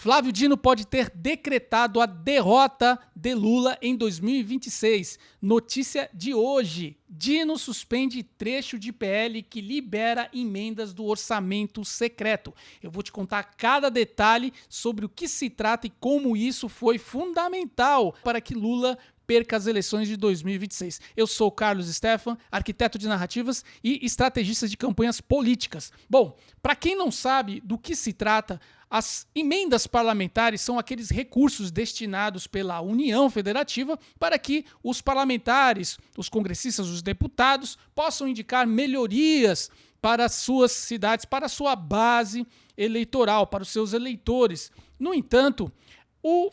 Flávio Dino pode ter decretado a derrota de Lula em 2026. Notícia de hoje. Dino suspende trecho de PL que libera emendas do orçamento secreto. Eu vou te contar cada detalhe sobre o que se trata e como isso foi fundamental para que Lula perca as eleições de 2026. Eu sou o Carlos Stefan, arquiteto de narrativas e estrategista de campanhas políticas. Bom, para quem não sabe do que se trata, as emendas parlamentares são aqueles recursos destinados pela União Federativa para que os parlamentares, os congressistas, os deputados possam indicar melhorias para as suas cidades, para a sua base eleitoral, para os seus eleitores. No entanto, o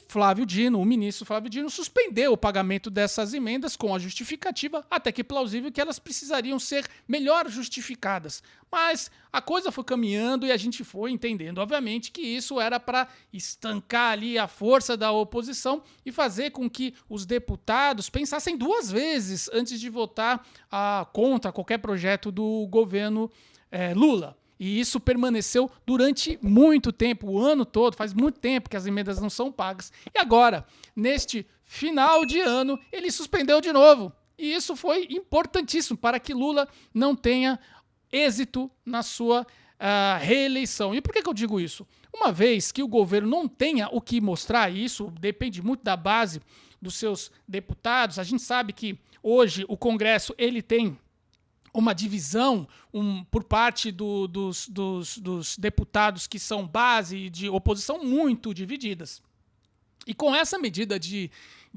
ministro Flávio Dino, suspendeu o pagamento dessas emendas com a justificativa, até que plausível, que elas precisariam ser melhor justificadas. Mas a coisa foi caminhando e a gente foi entendendo, obviamente, que isso era para estancar ali a força da oposição e fazer com que os deputados pensassem duas vezes antes de votar contra qualquer projeto do governo Lula. E isso permaneceu durante muito tempo, o ano todo, faz muito tempo que as emendas não são pagas. E agora, neste final de ano, ele suspendeu de novo. E isso foi importantíssimo para que Lula não tenha êxito na sua reeleição. E por que eu digo isso? Uma vez que o governo não tenha o que mostrar, e isso depende muito da base dos seus deputados, a gente sabe que hoje o Congresso ele tem uma divisão por parte dos deputados que são base de oposição muito divididas. E com essa medida de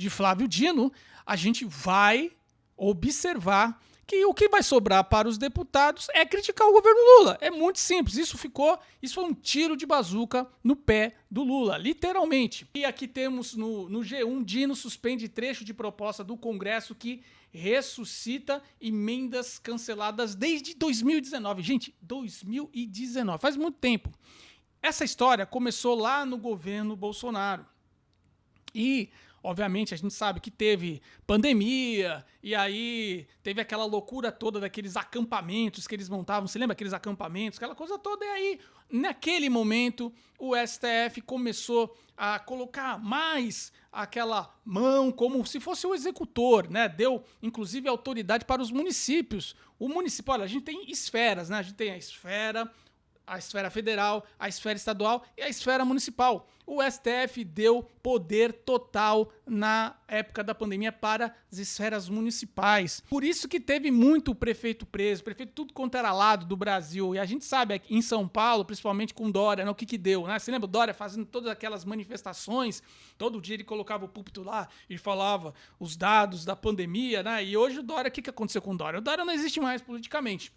Flávio Dino, a gente vai observar que o que vai sobrar para os deputados é criticar o governo Lula. É muito simples. Isso foi um tiro de bazuca no pé do Lula, literalmente. E aqui temos no G1, Dino suspende trecho de proposta do Congresso que ressuscita emendas canceladas desde 2019. Gente, 2019, faz muito tempo. Essa história começou lá no governo Bolsonaro. E, obviamente, a gente sabe que teve pandemia, e aí teve aquela loucura toda daqueles acampamentos que eles montavam. Você lembra aqueles acampamentos? Aquela coisa toda. E aí, naquele momento, o STF começou a colocar mais aquela mão como se fosse o executor, né? Deu, inclusive, autoridade para os municípios. O município, olha, a gente tem esferas, né? A gente tem a esfera federal, a esfera estadual e a esfera municipal. O STF deu poder total na época da pandemia para as esferas municipais. Por isso que teve muito prefeito preso, prefeito tudo quanto era lado do Brasil. E a gente sabe, aqui em São Paulo, principalmente com Dória, né, o que deu, né? Você lembra o Dória fazendo todas aquelas manifestações? Todo dia ele colocava o púlpito lá e falava os dados da pandemia, né? E hoje o Dória, o que aconteceu com o Dória? O Dória não existe mais politicamente.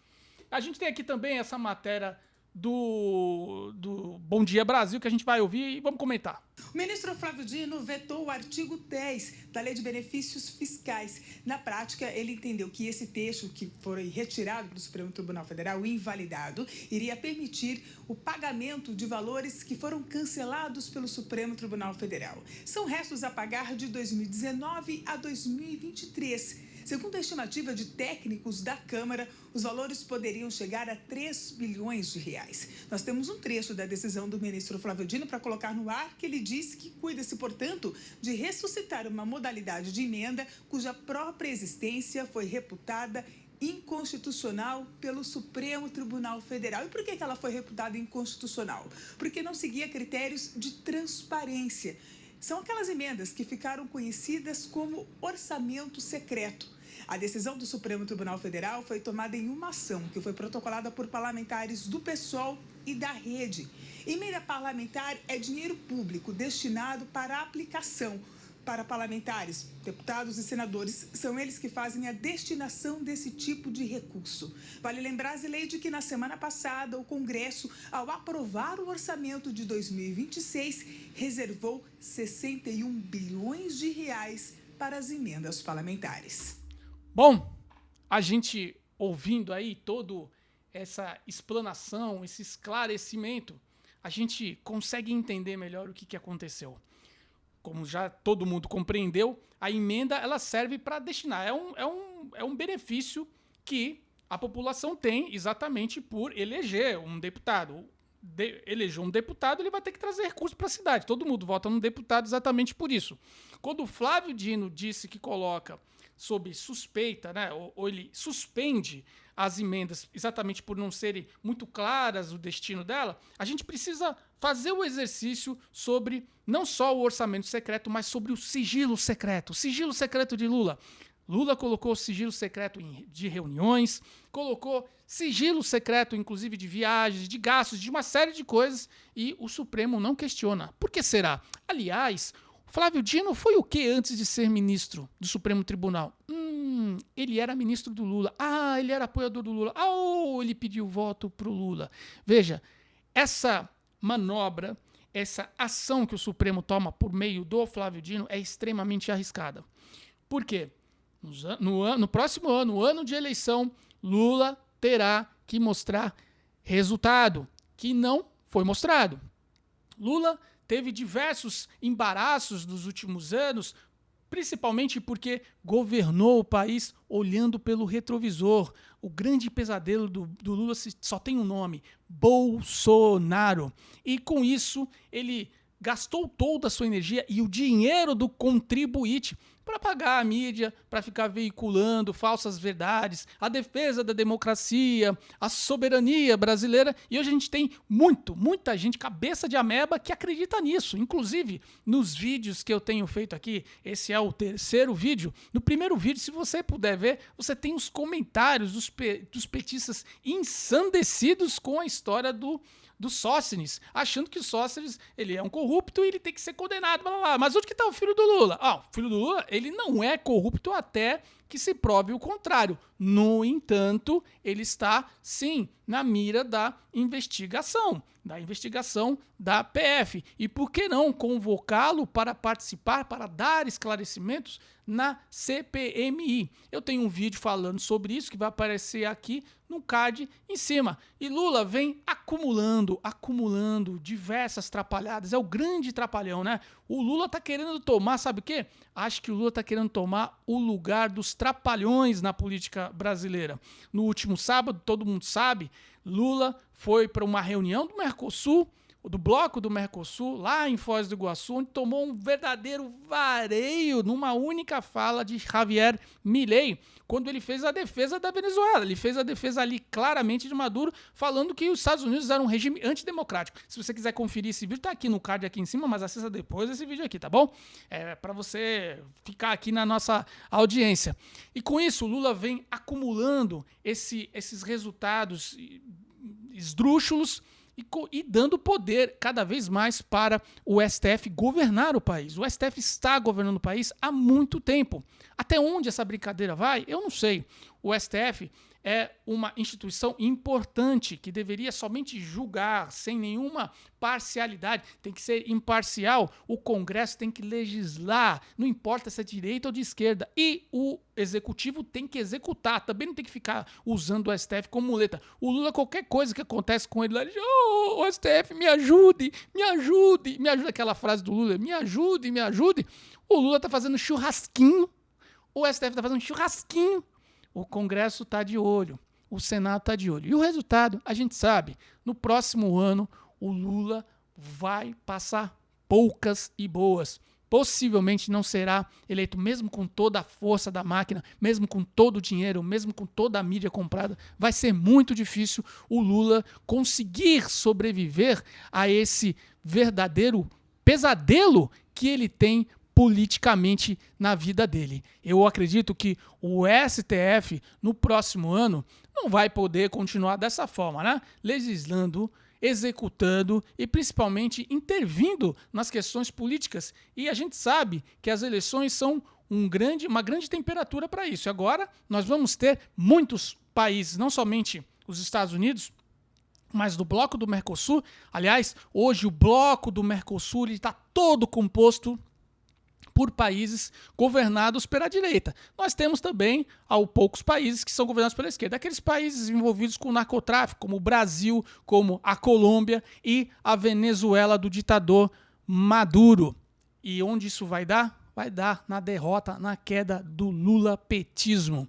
A gente tem aqui também essa matéria do Bom Dia Brasil, que a gente vai ouvir e vamos comentar. O ministro Flávio Dino vetou o artigo 10 da Lei de Benefícios Fiscais. Na prática, ele entendeu que esse texto, que foi retirado do Supremo Tribunal Federal e invalidado, iria permitir o pagamento de valores que foram cancelados pelo Supremo Tribunal Federal. São restos a pagar de 2019 a 2023. Segundo a estimativa de técnicos da Câmara, os valores poderiam chegar a 3 bilhões de reais. Nós temos um trecho da decisão do ministro Flávio Dino para colocar no ar, que ele diz que cuida-se, portanto, de ressuscitar uma modalidade de emenda cuja própria existência foi reputada inconstitucional pelo Supremo Tribunal Federal. E por que ela foi reputada inconstitucional? Porque não seguia critérios de transparência. São aquelas emendas que ficaram conhecidas como orçamento secreto. A decisão do Supremo Tribunal Federal foi tomada em uma ação que foi protocolada por parlamentares do PSOL e da Rede. Emenda parlamentar é dinheiro público destinado para aplicação. Para parlamentares, deputados e senadores, são eles que fazem a destinação desse tipo de recurso. Vale lembrar, Zileide, que na semana passada o Congresso, ao aprovar o orçamento de 2026, reservou 61 bilhões de reais para as emendas parlamentares. Bom, a gente ouvindo aí toda essa explanação, esse esclarecimento, a gente consegue entender melhor o que aconteceu. Como já todo mundo compreendeu, a emenda ela serve para destinar. É um benefício que a população tem exatamente por eleger um deputado. elegeu um deputado, ele vai ter que trazer recursos para a cidade. Todo mundo vota num deputado exatamente por isso. Quando o Flávio Dino disse que coloca sob suspeita, né, ou ele suspende as emendas exatamente por não serem muito claras o destino dela, a gente precisa fazer o exercício sobre não só o orçamento secreto, mas sobre o sigilo secreto de Lula. Lula colocou sigilo secreto de reuniões, colocou sigilo secreto, inclusive, de viagens, de gastos, de uma série de coisas, e o Supremo não questiona. Por que será? Aliás, Flávio Dino foi o que antes de ser ministro do Supremo Tribunal? Ele era ministro do Lula. Ele era apoiador do Lula. Ele pediu voto pro Lula. Veja, essa manobra, essa ação que o Supremo toma por meio do Flávio Dino é extremamente arriscada. Por quê? No próximo ano, ano de eleição, Lula terá que mostrar resultado, que não foi mostrado. Lula teve diversos embaraços nos últimos anos, principalmente porque governou o país olhando pelo retrovisor. O grande pesadelo do Lula só tem um nome: Bolsonaro. E com isso, ele gastou toda a sua energia e o dinheiro do contribuinte para pagar a mídia, para ficar veiculando falsas verdades, a defesa da democracia, a soberania brasileira. E hoje a gente tem muita gente, cabeça de ameba, que acredita nisso. Inclusive, nos vídeos que eu tenho feito aqui, esse é o terceiro vídeo. No primeiro vídeo, se você puder ver, você tem os comentários dos petistas ensandecidos com a história do Sóstenes, achando que o Sóstenes ele é um corrupto e ele tem que ser condenado, blá, blá, blá. Mas onde que está o filho do Lula? O filho do Lula ele não é corrupto até que se prove o contrário. No entanto, ele está, sim, na mira da investigação da PF. E por que não convocá-lo para participar, para dar esclarecimentos na CPMI? Eu tenho um vídeo falando sobre isso que vai aparecer aqui no card em cima. E Lula vem acumulando diversas trapalhadas. É o grande trapalhão, né? O Lula tá querendo tomar, sabe o quê? Acho que o Lula tá querendo tomar o lugar dos trapalhões na política brasileira. No último sábado, todo mundo sabe, Lula foi para uma reunião do Mercosul, do bloco do Mercosul, lá em Foz do Iguaçu, onde tomou um verdadeiro vareio numa única fala de Javier Milei, quando ele fez a defesa da Venezuela. Ele fez a defesa ali claramente de Maduro, falando que os Estados Unidos eram um regime antidemocrático. Se você quiser conferir esse vídeo, tá aqui no card aqui em cima, mas acessa depois esse vídeo aqui, tá bom? Para você ficar aqui na nossa audiência. E com isso, Lula vem acumulando esses resultados esdrúxulos e dando poder cada vez mais para o STF governar o país. O STF está governando o país há muito tempo. Até onde essa brincadeira vai? Eu não sei. O STF é uma instituição importante que deveria somente julgar sem nenhuma parcialidade. Tem que ser imparcial. O Congresso tem que legislar. Não importa se é de direita ou de esquerda. E o Executivo tem que executar. Também não tem que ficar usando o STF como muleta. O Lula, qualquer coisa que acontece com ele, ele diz: o STF, me ajude, me ajude. Me ajuda aquela frase do Lula: me ajude, me ajude. O Lula tá fazendo churrasquinho. O STF tá fazendo churrasquinho. O Congresso está de olho, o Senado está de olho. E o resultado, a gente sabe, no próximo ano, o Lula vai passar poucas e boas. Possivelmente não será eleito, mesmo com toda a força da máquina, mesmo com todo o dinheiro, mesmo com toda a mídia comprada. Vai ser muito difícil o Lula conseguir sobreviver a esse verdadeiro pesadelo que ele tem politicamente na vida dele. Eu acredito que o STF, no próximo ano, não vai poder continuar dessa forma, né? Legislando, executando e principalmente intervindo nas questões políticas. E a gente sabe que as eleições são uma grande temperatura para isso. Agora, nós vamos ter muitos países, não somente os Estados Unidos, mas do bloco do Mercosul. Aliás, hoje o bloco do Mercosul está todo composto por países governados pela direita. Nós temos também poucos países que são governados pela esquerda. Aqueles países envolvidos com o narcotráfico, como o Brasil, como a Colômbia e a Venezuela do ditador Maduro. E onde isso vai dar? Vai dar na derrota, na queda do lulapetismo.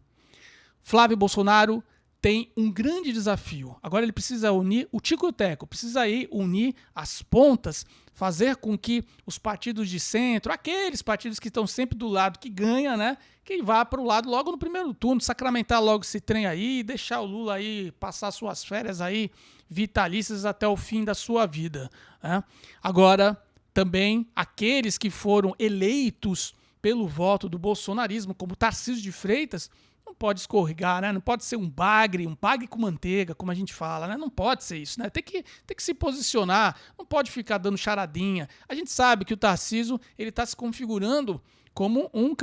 Flávio Bolsonaro tem um grande desafio. Agora ele precisa unir o tico e o teco, precisa aí unir as pontas, fazer com que os partidos de centro, aqueles partidos que estão sempre do lado que ganha, né, que vá para o lado logo no primeiro turno, sacramentar logo esse trem aí, deixar o Lula aí passar suas férias aí vitalícias até o fim da sua vida, né? Agora, também aqueles que foram eleitos pelo voto do bolsonarismo, como Tarcísio de Freitas, não pode escorregar, né? Não pode ser um bagre com manteiga, como a gente fala, né? Não pode ser isso, né? Tem que se posicionar, não pode ficar dando charadinha. A gente sabe que o Tarcísio ele está se configurando como um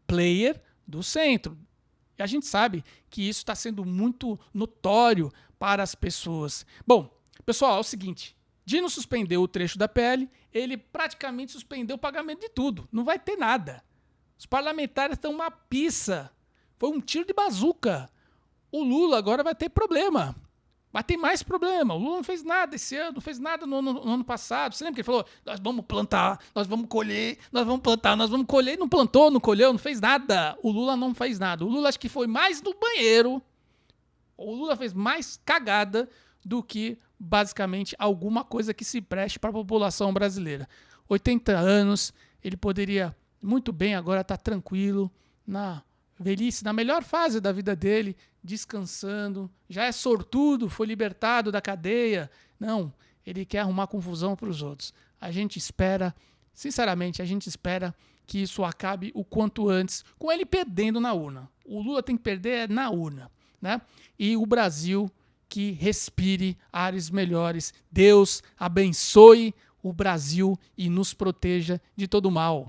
player do centro. E a gente sabe que isso está sendo muito notório para as pessoas. Bom, pessoal, é o seguinte, Dino suspendeu o trecho da PL, ele praticamente suspendeu o pagamento de tudo, não vai ter nada. Os parlamentares estão uma pizza. Foi um tiro de bazuca. O Lula agora vai ter problema. Vai ter mais problema. O Lula não fez nada esse ano, não fez nada no ano passado. Você lembra que ele falou, nós vamos plantar, nós vamos colher, nós vamos plantar, nós vamos colher. Não plantou, não colheu, não fez nada. O Lula não fez nada. O Lula acho que foi mais no banheiro. O Lula fez mais cagada do que, basicamente, alguma coisa que se preste para a população brasileira. 80 anos, ele poderia muito bem agora estar tranquilo, na velhice, na melhor fase da vida dele, descansando, já é sortudo, foi libertado da cadeia. Não, ele quer arrumar confusão para os outros. A gente espera, sinceramente, que isso acabe o quanto antes, com ele perdendo na urna. O Lula tem que perder na urna, né? E o Brasil que respire ares melhores. Deus abençoe o Brasil e nos proteja de todo mal.